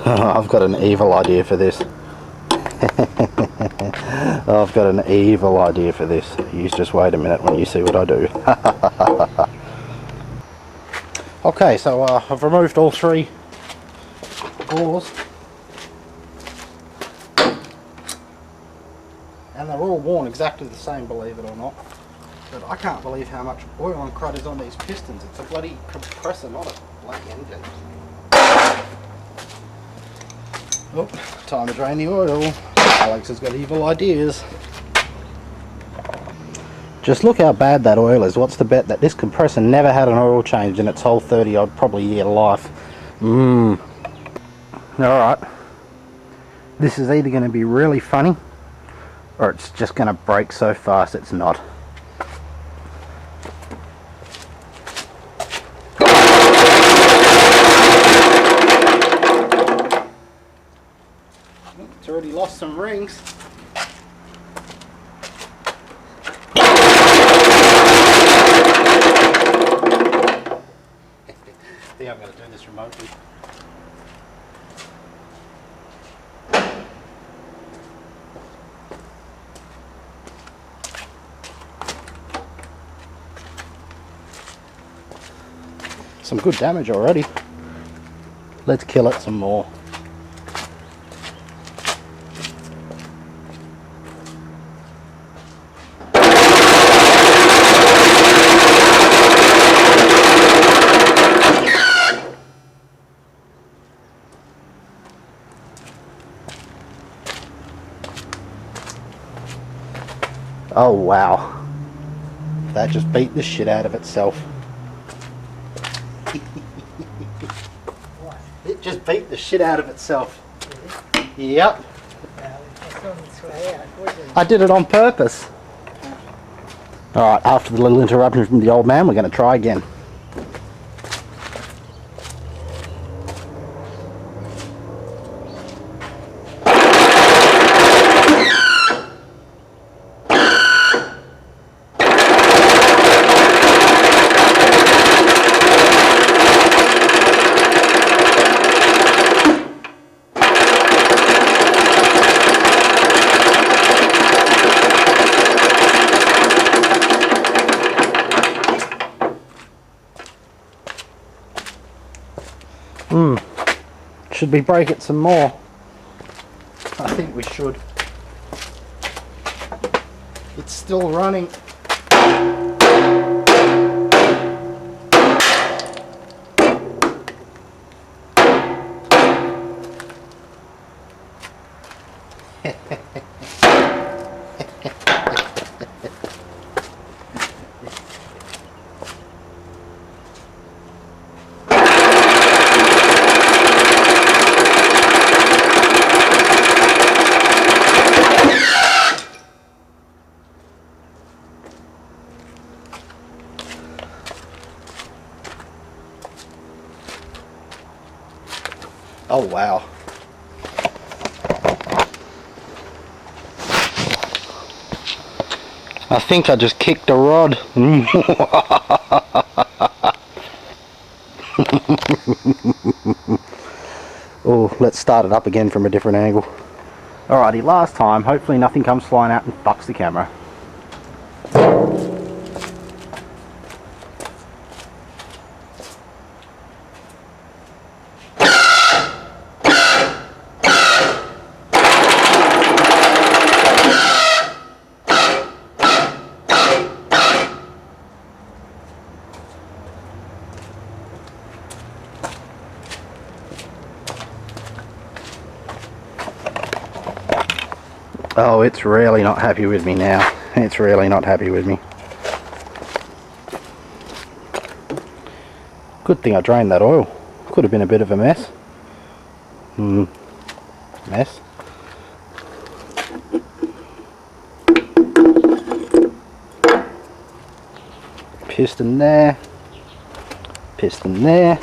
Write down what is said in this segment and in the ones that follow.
I've got an evil idea for this. I've got an evil idea for this. You just wait a minute when you see what I do. Okay, so I've removed all 3 bores. And they're all worn exactly the same, believe it or not. But I can't believe how much oil and crud is on these pistons. It's a bloody compressor, not a bloody engine. Oh, time to drain the oil. Alex has got evil ideas. Just look how bad that oil is. What's the bet that this compressor never had an oil change in its whole 30 odd probably year life? Alright. This is either going to be really funny or it's just going to break so fast it's not. It's already lost some rings. I think I'm going to do this remotely. Some good damage already. Let's kill it some more. Oh wow, that just beat the shit out of itself. It just beat the shit out of itself. Yep. I did it on purpose. Alright, after the little interruption from the old man, we're going to try again. Should we break it some more? I think we should. It's still running. Oh wow. I think I just kicked a rod. Oh, let's start it up again from a different angle. Alrighty, last time. Hopefully nothing comes flying out and fucks the camera. Oh, it's really not happy with me now. It's really not happy with me. Good thing I drained that oil. Could have been a bit of a mess. Mess. Piston there. Piston there.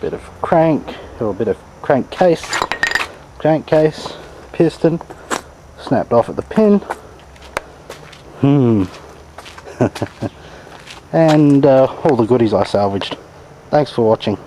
Bit of crank, or a bit of crankcase. Crankcase. Piston. Snapped off at the pin. And all the goodies I salvaged. Thanks for watching.